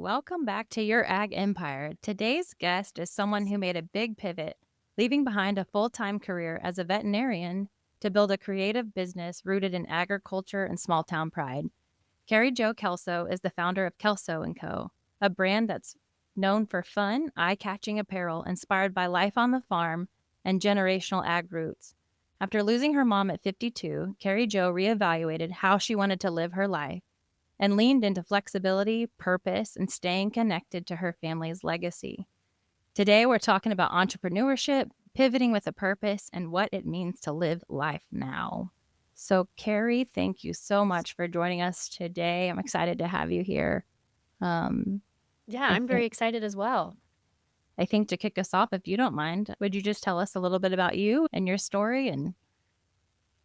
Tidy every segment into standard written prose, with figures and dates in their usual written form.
welcome back to Your Ag Empire. Today's guest is someone who made a big pivot, leaving behind a full-time career as a veterinarian to build a creative business rooted in agriculture and small-town pride. Kari Jo Kelso is the founder of Kelso Co, a brand that's known for fun, eye-catching apparel inspired by life on the farm and generational ag roots. After losing her mom at 52, Kari Jo reevaluated how she wanted to live her life and leaned into flexibility, purpose, and staying connected to her family's legacy. Today, we're talking about entrepreneurship, pivoting with a purpose, and what it means to live life now. So, Kari, thank you so much for joining us today. I'm excited to have you here. Yeah, I I'm very think excited as well. I think to kick us off, if you don't mind, would you just tell us a little bit about you and your story and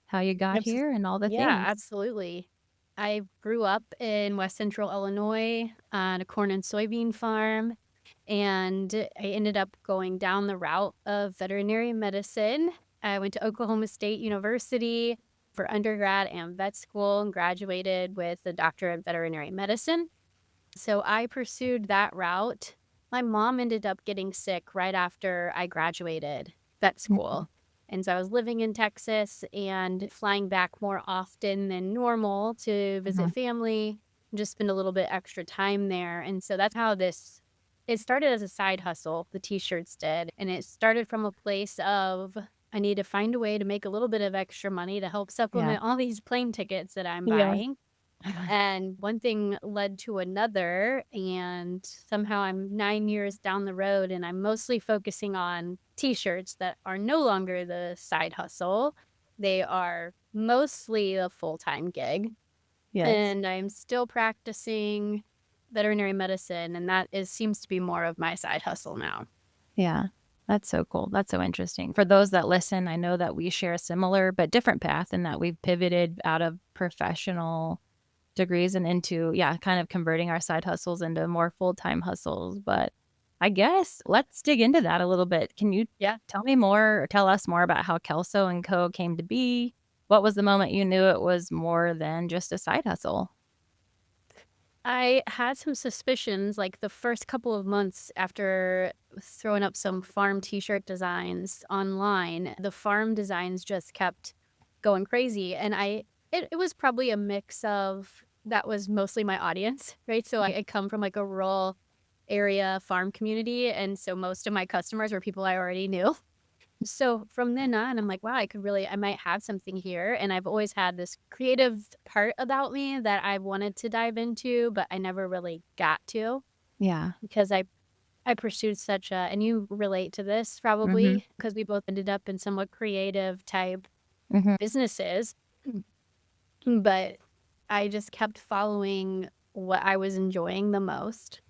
how you got Abs- here and all the Yeah, things? absolutely. I grew up in West Central Illinois on a corn and soybean farm, and I ended up going down the route of veterinary medicine. I went to Oklahoma State University for undergrad and vet school and graduated with a doctorate in veterinary medicine. So I pursued that route. My mom ended up getting sick right after I graduated vet Mhm. school. And so I was living in Texas and flying back more often than normal to visit Mhm. family, just spend a little bit extra time there. And so that's how it started as a side hustle, the t-shirts did. And it started from a place of I need to find a way to make a little bit of extra money to help Yeah. supplement all these plane tickets that I'm Yeah. buying. And one thing led to another, and somehow I'm 9 years down the road, and I'm mostly focusing on T-shirts that are no longer the side hustle. They are mostly a full-time gig, Yes. and I'm still practicing veterinary medicine, and that is seems to be more of my side hustle now. Yeah, that's so cool. That's so interesting. For those that listen, I know that we share a similar but different path in that we've pivoted out of professional degrees and into, yeah, kind of converting our side hustles into more full-time hustles. But I guess let's dig into that a little bit. Can you Yeah. tell me more or tell us more about how Kelso and Co came to be? What was the moment you knew it was more than just a side hustle? I had some suspicions, like, the first couple of months after throwing up some farm T-shirt designs online. The farm designs just kept going crazy, and it was probably a mix of that was mostly my audience, right? So I come from, like, a rural area farm community, and so most of my customers were people I already knew. So from then on, I'm like, wow, I might have something here. And I've always had this creative part about me that I wanted to dive into, but I never really got to Yeah. because I pursued such a, and you relate to this Mhm. probably because we both ended up in somewhat creative type Mhm. businesses. But I just kept following what I was enjoying the most.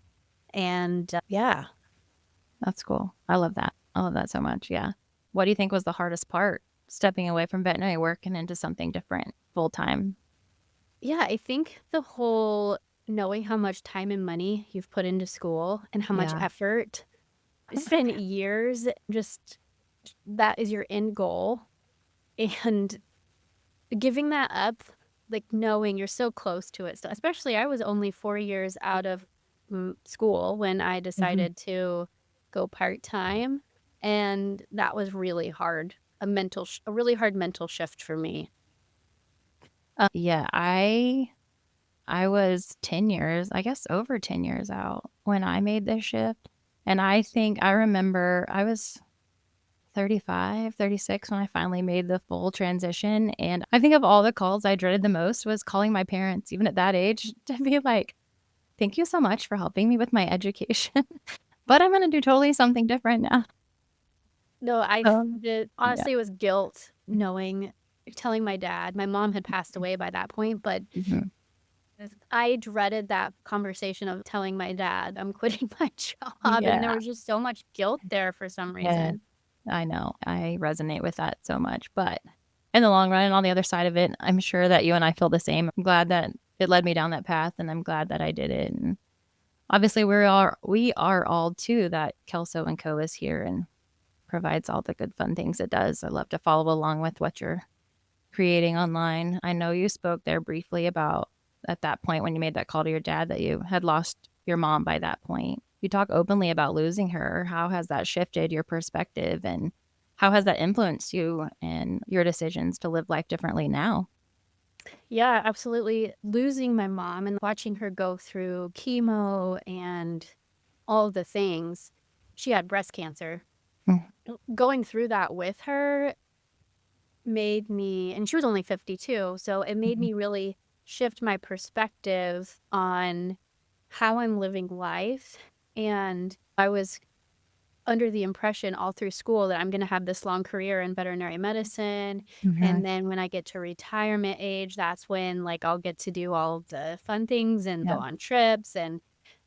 And yeah, That's cool. I love that. I love that so much. Yeah. What do you think was the hardest part? Stepping away from veterinary work and into something different full time? Yeah, I think the whole knowing how much time and money you've put into school and how much Yeah. effort, it's been years, just that is your end goal, and giving that up, like, knowing you're so close to it, so especially I was only 4 years out of, school when I Mhm. decided to go part-time, and that was really hard, a really hard mental shift for me. Yeah, I was 10 years, I guess over 10 years out when I made this shift, and I think I remember I was 35, 36 when I finally made the full transition, and I think of all the calls I dreaded the most was calling my parents, even at that age, to be like, "Thank you so much for helping me with my education, but I'm gonna do totally something different now." No, I Um, the yeah. honestly, it was guilt knowing telling my dad. My mom had passed away by that point, but Mhm. I dreaded that conversation of telling my dad I'm quitting my job, and there Yeah, was just so much guilt there for some yeah, reason. I know. I resonate with that so much, but in the long run and on the other side of it, I'm sure that you and I feel the same. I'm glad that it led me down that path, and I'm glad that I did it, and obviously, we are all too that Kelso& and Co. is here and provides all the good fun things it does. I love to follow along with what you're creating online. I know you spoke there briefly about at that point when you made that call to your dad that you had lost your mom by that point. You talk openly about losing her. How has that shifted your perspective, and how has that influenced you and your decisions to live life differently now? Yeah, absolutely. Losing my mom and watching her go through chemo and all the things. She had breast cancer. Mm, Going through that with her made me, and she was only 52, so it made mhm, me really shift my perspective on how I'm living life. And I was under the impression all through school that I'm gonna have this long career in veterinary medicine, mhm. and then when I get to retirement age, that's when, like, I'll get to do all of the fun things and go Yeah. on trips, and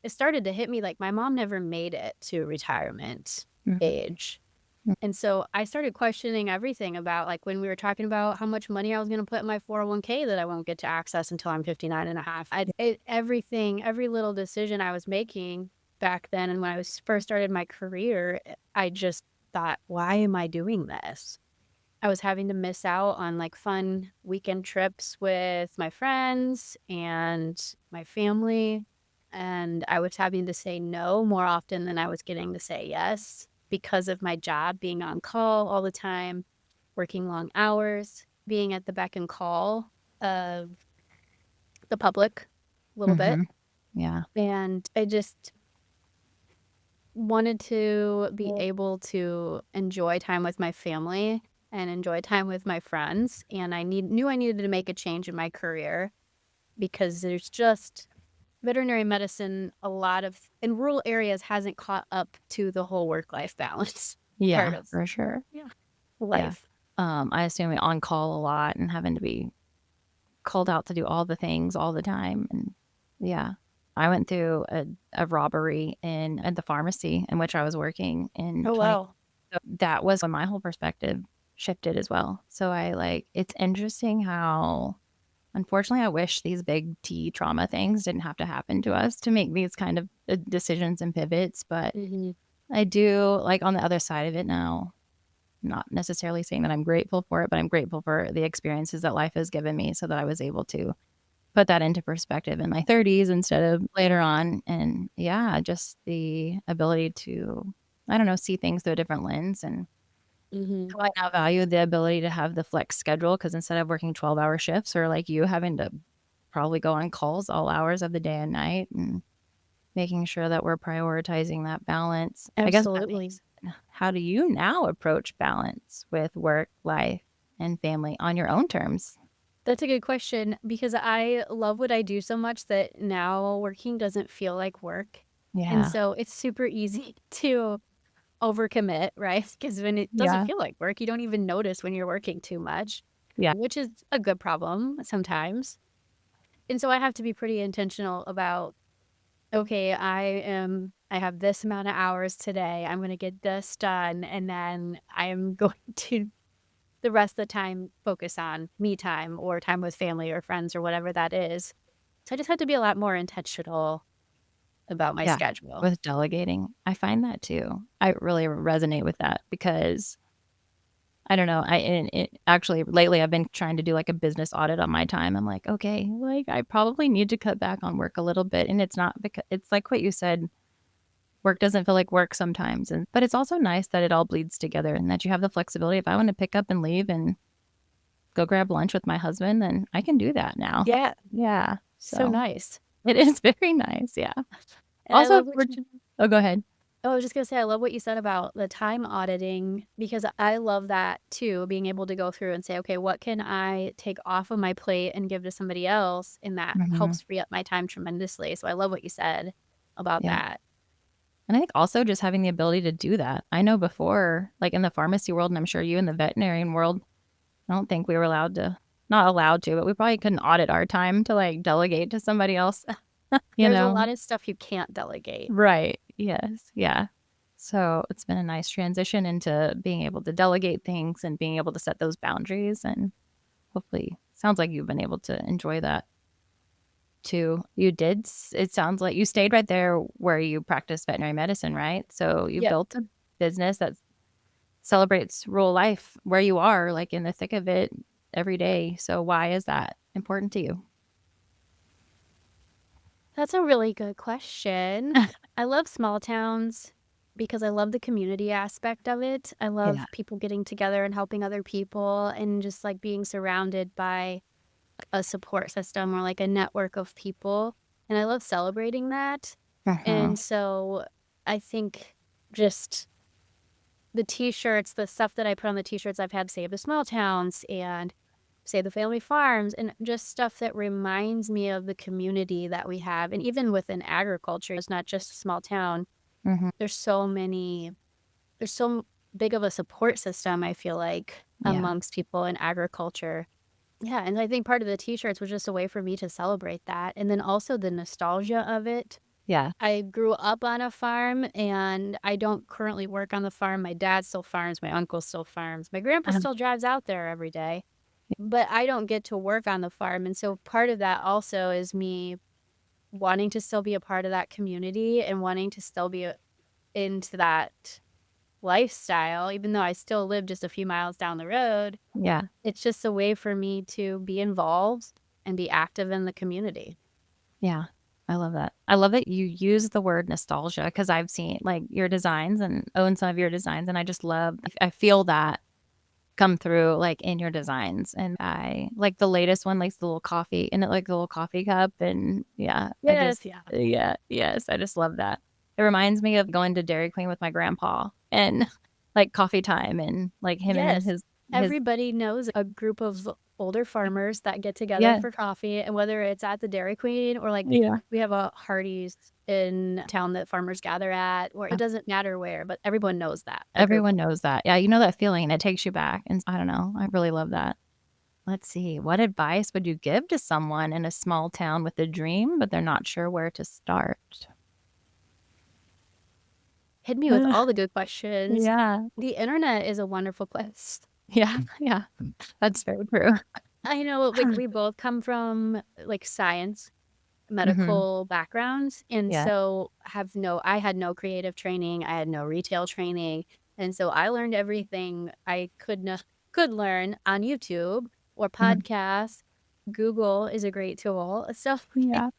it started to hit me like my mom never made it to retirement Mhm, age. mm. And so I started questioning everything about, like, when we were talking about how much money I was gonna put in my 401k that I won't get to access until I'm 59 and a half. Yeah. Everything, every little decision I was making back then and when I was first started my career, I just thought, "Why am I doing this?" I was having to miss out on, like, fun weekend trips with my friends and my family, and I was having to say no more often than I was getting to say yes because of my job being on call all the time, working long hours, being at the beck and call of the public a little bit, Mhm. Yeah. and I just wanted to be able to enjoy time with my family and enjoy time with my friends, and I needed to make a change in my career because there's just veterinary medicine, a lot of in rural areas hasn't caught up to the whole work-life balance part Yeah, of, for sure. yeah, Yeah. life. I assume you're on call a lot and having to be called out to do all the things all the time, and yeah. I went through a robbery in at the pharmacy in which I was working in Oh, 20. wow. So that was when my whole perspective shifted as well. So it's interesting how, unfortunately, I wish these big T trauma things didn't have to happen to us to make these kind of, decisions and pivots, but Mhm. I do like, on the other side of it now, not necessarily saying that I'm grateful for it, but I'm grateful for the experiences that life has given me so that I was able to put that into perspective in my 30s instead of later on, and yeah, just the ability to, I don't know, see things through a different lens, and Mhm. how I now value the ability to have the flex schedule because instead of working 12-hour shifts or like you having to probably go on calls all hours of the day and night, and making sure that we're prioritizing that balance. I guess that Absolutely. makes how do you now approach balance with work, life, and family on your own terms? That's a good question because I love what I do so much that now working doesn't feel like work, and Yeah. so it's super easy to overcommit, right? Because when it doesn't Yeah. feel like work, you don't even notice when you're working too much, Yeah. which is a good problem sometimes. And so I have to be pretty intentional about, okay, I have this amount of hours today. I'm going to get this done. And then I am going to the rest of the time focus on me time or time with family or friends or whatever that is. So I just had to be a lot more intentional about my Yeah. schedule. With delegating, I find that too. I really resonate with that because I don't know, I and it actually lately I've been trying to do like a business audit on my time. I'm like, okay, like I probably need to cut back on work a little bit. And it's not because it's like what you said, work doesn't feel like work sometimes. And but it's also nice that it all bleeds together and that you have the flexibility. If I want to pick up and leave and go grab lunch with my husband, then I can do that now. Yeah, Yeah. so So nice. it is very nice. Yeah. And I Also, love what you oh, go ahead. Oh, I was just gonna say, I love what you said about the time auditing because I love that too, being able to go through and say, okay, what can I take off of my plate and give to somebody else? And that Mhm. helps free up my time tremendously. So I love what you said about Yeah. that. And I think also just having the ability to do that. I know before, like in the pharmacy world, and I'm sure you in the veterinarian world, I don't think we were allowed to, not allowed to, but we probably couldn't audit our time to like delegate to somebody else, you There's a know? lot of stuff you can't delegate. Right. Yes. Yeah. So it's been a nice transition into being able to delegate things and being able to set those boundaries. And hopefully, sounds like you've been able to enjoy that too. You did, it sounds like you stayed right there where you practice veterinary medicine, right? So you Yep. built a business that celebrates rural life where you are, like, in the thick of it every day. So why is that important to you? That's a really good question. I love small towns because I love the community aspect of it. I Yeah. love people getting together and helping other people and just like being surrounded by a support system or like a network of people. And I love celebrating that. Mhm. And so I think just the t-shirts, the stuff that I put on the t-shirts, I've had Save the Small Towns and Save the Family Farms, and just stuff that reminds me of the community that we have. And even within agriculture, it's not just a small town. Mhm. There's so many, there's so big of a support system, I feel like, Yeah. amongst people in agriculture. Yeah, and I think part of the t-shirts was just a way for me to celebrate that. And then also the nostalgia of it. Yeah. I grew up on a farm and I don't currently work on the farm. My dad still farms, my uncle still farms. My grandpa Uh-huh. still drives out there every day, but I don't get to work on the farm. And so part of that also is me wanting to still be a part of that community and wanting to still be into that lifestyle, even though I still live just a few miles down the road. Yeah. It's just a way for me to be involved and be active in the community. Yeah. I love that. I love that you use the word nostalgia because I've seen, like, your designs and own some of your designs, and I just love I feel that come through, like, in your designs, and I like the latest one, like, the little coffee in it, like, the little coffee cup, and yeah, I just Yes, yeah. yeah, yes, I just love that. It reminds me of going to Dairy Queen with my grandpa and, like, coffee time and, like, him and Yes. his Everybody knows a group of older farmers that get together yeah, for coffee, and whether it's at the Dairy Queen or, like, yeah, we have a Hardee's in town that farmers gather at, or it doesn't matter where, but everyone knows that, a group. everyone knows that. Yeah, you know that feeling, and it takes you back, and I don't know, I really love that. Let's see, what advice would you give to someone in a small town with a dream, but they're not sure where to start? Hit me with all the good questions. Yeah. The internet is a wonderful place. Yeah, yeah. That's very true. I know, like, we both come from, like, science, Mhm. medical backgrounds, and Yeah. so I had no creative training, I had no retail training, and so I learned everything I could learn on YouTube or Mhm. podcasts. Google is a great tool. So, Yeah.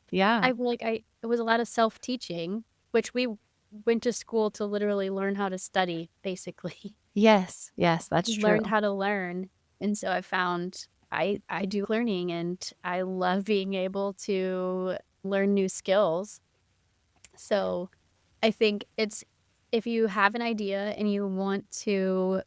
Yeah. I feel like it was a lot of self-teaching, which we went to school to literally learn how to study, basically. Yes. Yes, that's true. Learned how to learn, and so I found I do learning, and I love being able to learn new skills. So, I think it's if you have an idea and you want to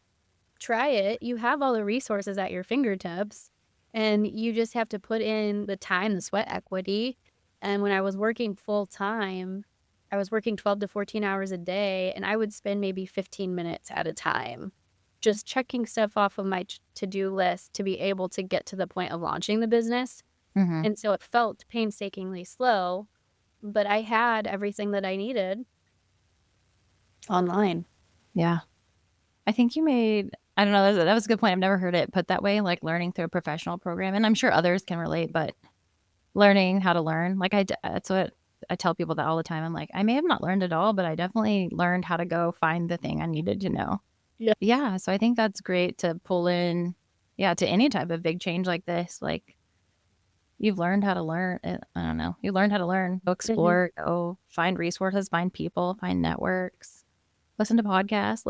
try it, you have all the resources at your fingertips, and you just have to put in the time, the sweat equity. And when I was working full time, I was working 12 to 14 hours a day, and I would spend maybe 15 minutes at a time just checking stuff off of my to-do list to be able to get to the point of launching the business. Mhm. And so it felt painstakingly slow, but I had everything that I needed online. Yeah. I think you made I don't know, that was a good point. I've never heard it put that way, like learning through a professional program, and I'm sure others can relate, but learning how to learn, like, that's what I tell people that all the time. I'm like, "I may have not learned it all, but I definitely learned how to go find the thing I needed to know." Yeah. Yeah, so I think that's great to pull in, yeah, to any type of big change like this, like, you've learned how to learn I don't know, you learned how to learn, go Mhm. explore, go find resources, find people, find networks, listen to podcasts,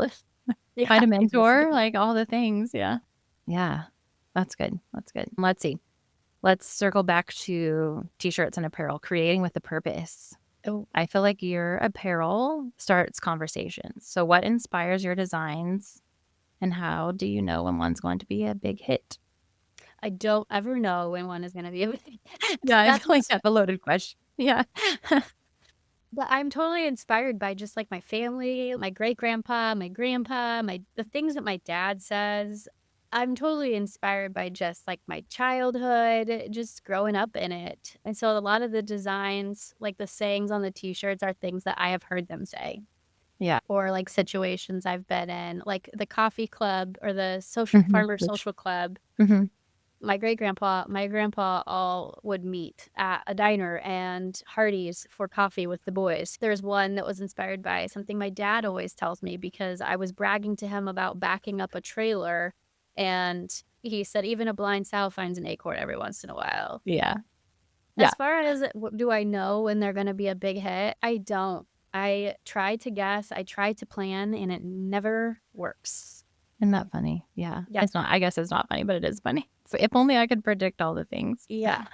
Yeah, find a I listen to mentor, like, all the things, yeah. Yeah, that's good, that's good. Let's see, let's circle back to T-shirts and apparel, creating with a purpose. oh, I feel like your apparel starts conversations, so what inspires your designs, and how do you know when one's going to be a big hit? I don't ever know when one is gonna be Yeah, I feel like that's that's a loaded question. Yeah. but I'm totally inspired by just, like, my family, my great-grandpa, my grandpa, the things that my dad says. I'm totally inspired by just, like, my childhood, just growing up in it, and so a lot of the designs, like, the sayings on the T-shirts are things that I have heard them say Yeah. or, like, situations I've been in, like the coffee club or the Mhm. farmer Which social club. mhm. My grandpa all would meet at a diner and Hardee's for coffee with the boys. There's one that was inspired by something my dad always tells me because I was bragging to him about backing up a trailer, and he said, "Even a blind sow finds an acorn every once in a while." Yeah. Yeah. As far as do I know when they're gonna be a big hit? I don't. I try to guess, I try to plan, and it never works. Isn't that funny? Yeah. Yeah. It's not, I guess it's not funny, but it is funny. So if only I could predict all the things. Yeah.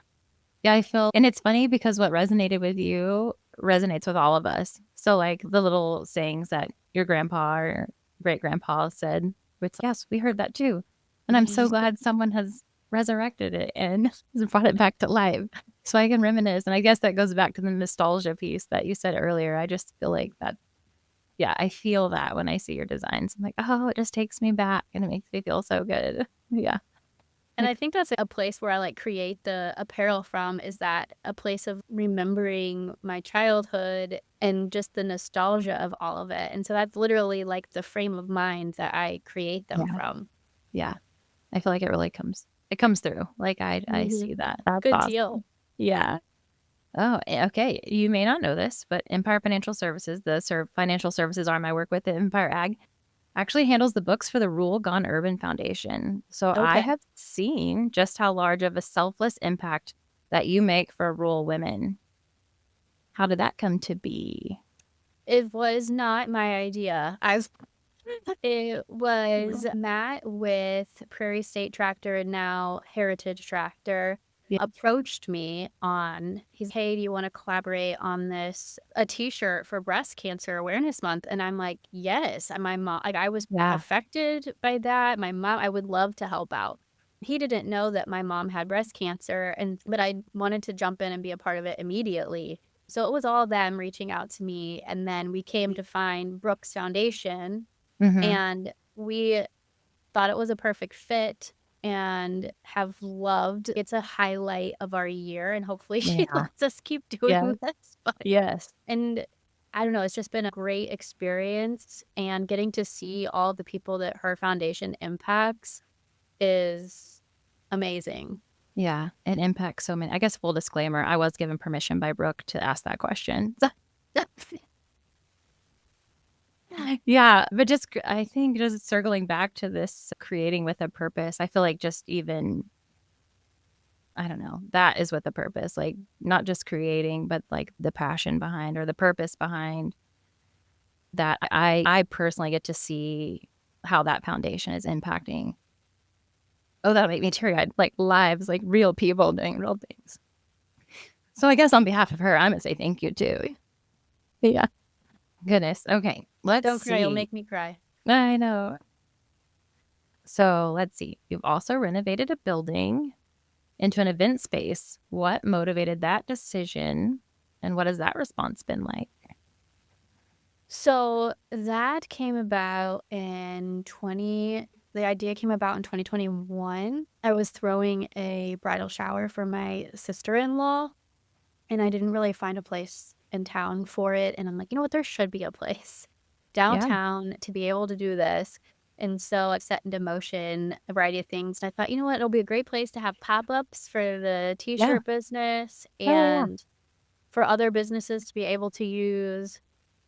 Yeah, I feel, and it's funny because what resonated with you resonates with all of us. So like the little sayings that your grandpa or great grandpa said, it's yes, we heard that too. And I'm so Mhm. glad someone has resurrected it and brought it back to life. So I can reminisce. And I guess that goes back to the nostalgia piece that you said earlier. I just feel like that, yeah, I feel that when I see your designs. I'm like, oh, it just takes me back and it makes me feel so good. Yeah. And I think that's a place where I, like, create the apparel from, is that a place of remembering my childhood and just the nostalgia of all of it, and so that's literally, like, the frame of mind that I create them Yeah. from. Yeah. I feel like it really comes through. Like I Mhm. see that. That's Good deal. awesome. Yeah. Oh, okay. You may not know this, but Empire Financial Services, the financial services arm I work with at Empire Ag, actually handles the books for the Rural Gone Urban Foundation. So I Okay. have seen just how large of a selfless impact that you make for rural women. How did that come to be? It was not my idea. It was Matt with Prairie State Tractor and now Heritage Tractor Yeah. approached me hey, do you want to collaborate on a t-shirt for breast cancer awareness month? And I'm like, yes. And my mom, like, I was Yeah. affected by that. My mom, I would love to help out. He didn't know that my mom had breast cancer, but I wanted to jump in and be a part of it immediately. So it was all them reaching out to me. And then we came to find Brooks Foundation, Mm-hmm. and we thought it was a perfect fit and have loved it's a highlight of our year, and hopefully she Yeah. lets us keep Yeah. doing this, Yes. and I don't know, it's just been a great experience, and getting to see all the people that her foundation impacts is amazing. Yeah. It impacts so many. I guess full disclaimer, I was given permission by Brooke to ask that question. Yeah, but I think just circling back to this creating with a purpose, I feel like just even, I don't know, that is with a purpose, like not just creating, but like the passion behind or the purpose behind that. I personally get to see how that foundation is impacting. Oh, that'll make me teary eyed, like lives, like real people doing real things. So I guess on behalf of her, I'm gonna say thank you too. Yeah. Goodness. Okay. Let's Don't cry, you'll see. make me cry. I know. So let's see. You've also renovated a building into an event space. What motivated that decision? And what has that response been like? So that came about the idea came about in 2021. I was throwing a bridal shower for my sister-in-law, and I didn't really find a place in town for it. And I'm like, you know what? There should be a place Yeah. downtown to be able to do this. And so I set into motion a variety of things. And I thought, you know what? It'll be a great place to have pop-ups for the Yeah. t-shirt business Oh, yeah. and for other businesses to be able to use.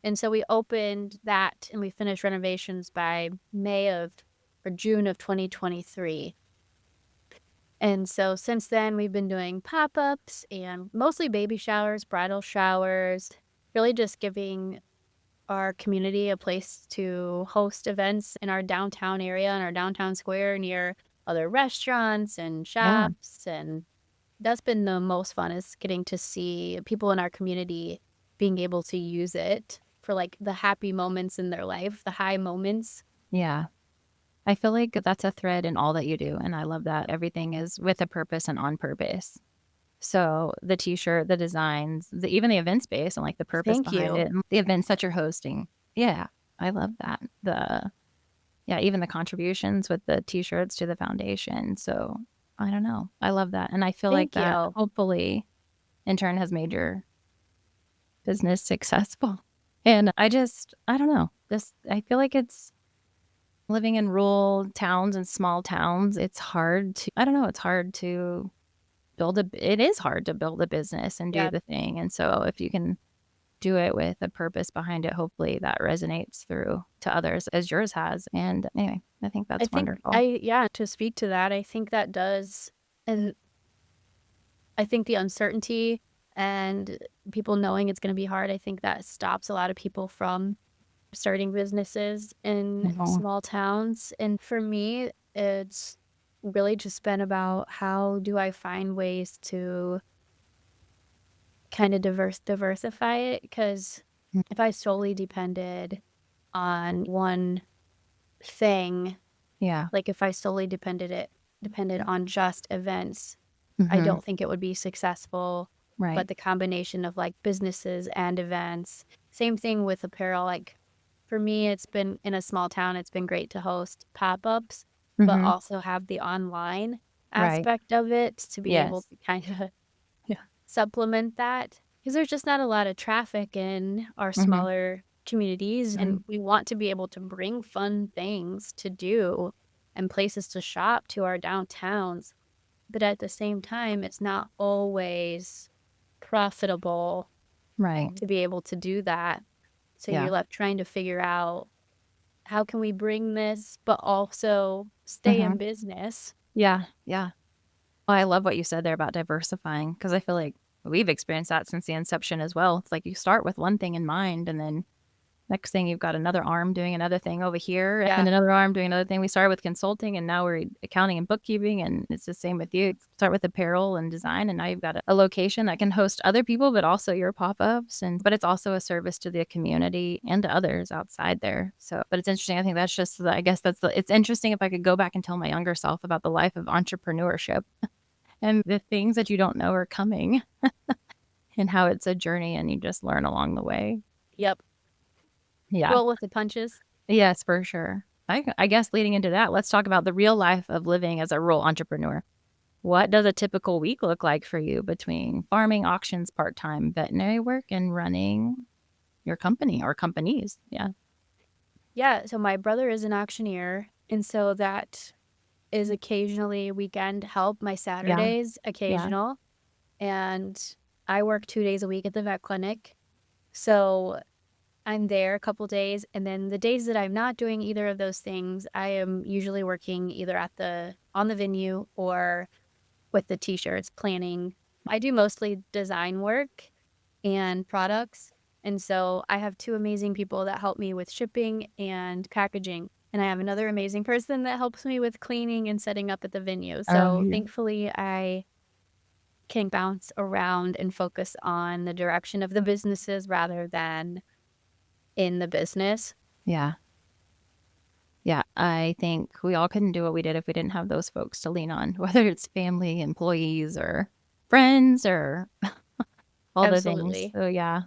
And so we opened that and we finished renovations by June of 2023. And so since then, we've been doing pop-ups and mostly baby showers, bridal showers, really just giving our community a place to host events in our downtown area and our downtown square near other restaurants and Yeah. shops. And that's been the most fun, is getting to see people in our community being able to use it for, like, the happy moments in their life, the high moments. Yeah. I feel like that's a thread in all that you do. And I love that everything is with a purpose and on purpose. So the t-shirt, the designs, even the event space and like the purpose Thank behind you. it, and the events that you're hosting. Yeah. I love that. Yeah, even the contributions with the t-shirts to the foundation. So I don't know. I love that. And I feel like Thank that you. hopefully in turn has made your business successful. And I don't know. I feel like it's living in rural towns and small towns. I don't know, it's hard to it is hard to build a business and do Yeah. the thing. And so if you can do it with a purpose behind it, hopefully that resonates through to others as yours has. And anyway, I think I that's think wonderful. yeah, to speak to that, I think that does, and I think the uncertainty and people knowing it's gonna be hard, I think that stops a lot of people from starting businesses in Mhm. small towns. And for me, it's really just been about how do I find ways to kind of diversify it? Because Mm. if I solely depended on one thing, Yeah. like if I solely depended on just events, I Mhm. don't think it would be successful. Right. But the combination of like businesses and events, same thing with apparel. Like for me, it's been in a small town, it's been great to host pop-ups, but Mhm. also have the online Right. aspect of it to be able Yes. to kind of Yeah. supplement that. Because there's just not a lot of traffic in our Mhm. smaller communities, and Mhm. we want to be able to bring fun things to do and places to shop to our downtowns. But at the same time, it's not always profitable Right. to be able to do that. So you're Yeah. left trying to figure out how can we bring this, but also stay in Mhm. business. Yeah. Yeah. Well, I love what you said there about diversifying because I feel like we've experienced that since the inception as well. It's like you start with one thing in mind, and then next thing you've got another arm doing another thing over here and Yeah. another arm doing another thing. We started with consulting and now we're accounting and bookkeeping, and it's the same with you. Start with apparel and design, and now you've got a location that can host other people, but also your pop-ups, and but it's also a service to the community and to others outside there. So, but it's interesting. I think that's just I guess it's interesting if I could go back and tell my younger self about the life of entrepreneurship and the things that you don't know are coming and how it's a journey and you just learn along the way. Yep. Yeah. Roll with the punches. Yes, for sure. I guess leading into that, let's talk about the real life of living as a rural entrepreneur. What does a typical week look like for you between farming, auctions, part-time veterinary work, and running your company or companies? Yeah. Yeah. So my brother is an auctioneer. And so that is occasionally weekend help. My Yeah. Saturdays, Yeah. occasional. And I work 2 days a week at the vet clinic. So I'm there a couple days, and then the days that I'm not doing either of those things, I am usually working either at the on the venue or with the t-shirts planning. I do mostly design work and products, and so I have two amazing people that help me with shipping and packaging, and I have another amazing person that helps me with cleaning and setting up at the venue. Oh, So yeah. thankfully, I can bounce around and focus on the direction of the businesses rather than in the business. Yeah. Yeah. I think we all couldn't do what we did if we didn't have those folks to lean on, whether it's family, employees, or friends, or all the things. Absolutely. So, yeah,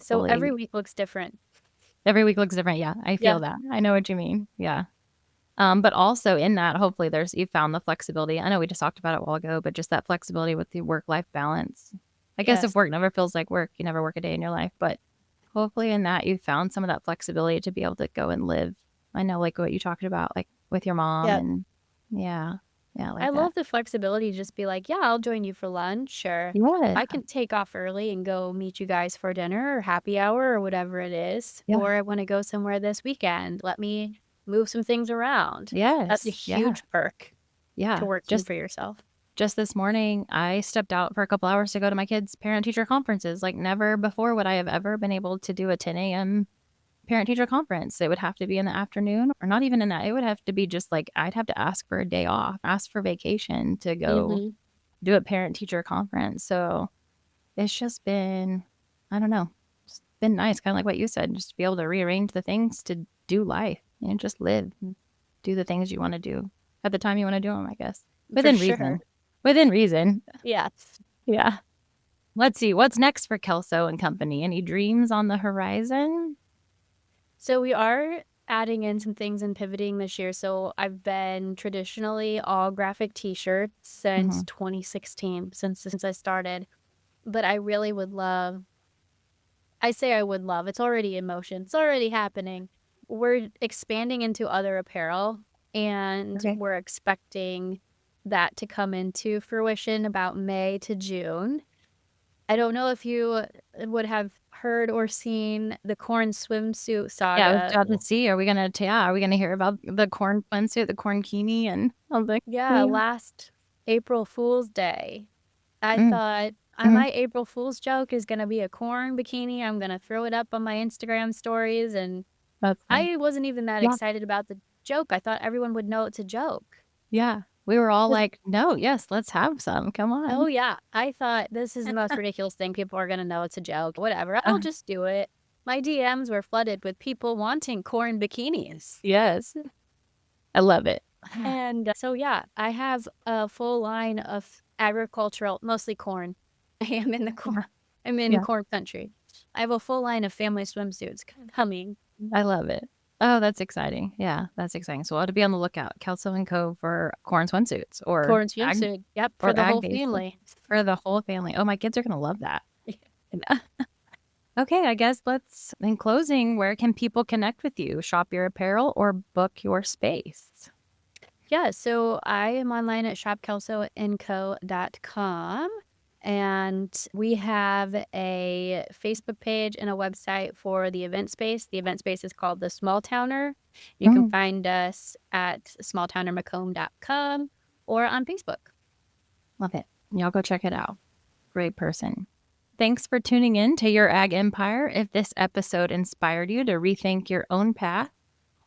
So every thankfully week looks different. every week looks different. Yeah, I feel Yeah. that. I know what you mean. Yeah. But also in that, hopefully you found the flexibility. I know we just talked about it a while ago, but just that flexibility with the work-life balance. I guess if Yes. work never feels like work, you never work a day in your life, but hopefully in that you found some of that flexibility to be able to go and live. I know like what you talked about, like with your mom Yeah. and yeah. Yeah, I I like that. love the flexibility to just be like, "Yeah, I'll join you for lunch," sure. Yeah. I can take off early and go meet you guys for dinner or happy hour or whatever it is, Yeah. or I wanna go somewhere this weekend. Let me move some things around. That's a Yes. Yeah. huge perk to Yeah. working for yourself. Just this morning, I stepped out for a couple hours to go to my kids' parent-teacher conferences. Like, never before would I have ever been able to do a 10 a.m. parent-teacher conference. It would have to be in the afternoon or not even in that. It would have to be just like I'd have to ask for a day off, ask for vacation to go Mhm. do a parent-teacher conference. So, it's just been I don't know, it's been nice, kinda like what you said, just to be able to rearrange the things to do life and just live and do the things you wanna do at the time you wanna do them, I guess. For Within sure. reason. Within reason. Yes. Yeah. Let's see, what's next for Kelso and Company? Any dreams on the horizon? So we are adding in some things and pivoting this year. So I've been traditionally all graphic t-shirts since Mhm. 2016, since I started. But I really would love, I say I would love, it's already in motion. It's already happening. We're expanding into other apparel and Okay. we're expecting that to come into fruition about May to June. I don't know if you would have heard or seen the corn swimsuit Yeah, I was saga. about to see, are we gonna hear about the corn swimsuit, the corn kini, and all the Yeah, yeah. last April Fool's Day, I Mm, thought, mhm. my April Fool's joke is gonna be a corn bikini. I'm gonna throw it up on my Instagram stories, and That's funny. I wasn't even that Yeah. excited about the joke. I thought everyone would know it's a joke. Yeah. We were all 'Cause like, "No, yes, let's have some. Come oh, on." yeah. I thought, "This is the most ridiculous thing. People are gonna know it's a joke. Whatever. I'll Uh, just do it." My DMs were flooded with people wanting corn bikinis. yes. I love it. And so, yeah, I have a full line of agricultural, mostly corn. I am in the corn. I'm in Yeah. corn country. I have a full line of family swimsuits coming. I love it. Oh, that's exciting. Yeah, that's exciting. So we'll have to be on the lookout, Kelso and Co. for corn swimsuits Corn swimsuit. Yep, for or the whole ag-based family. for the whole family. Oh, my kids are gonna love that. Okay, I guess let's in closing, where can people connect with you? Shop your apparel or book your space? Yeah, so I am online at shopkelsoandco.com. And we have a Facebook page and a website for the event space. The event space is called The Small Towner. You can Mhm. find us at smalltownermacomb.com or on Facebook. Love it. Y'all go check it out. Great person. Thanks for tuning in to Your Ag Empire. If this episode inspired you to rethink your own path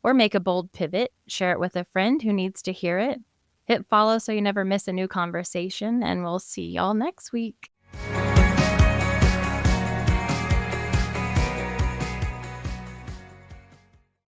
or make a bold pivot, share it with a friend who needs to hear it. Hit follow so you never miss a new conversation, and we'll see y'all next week.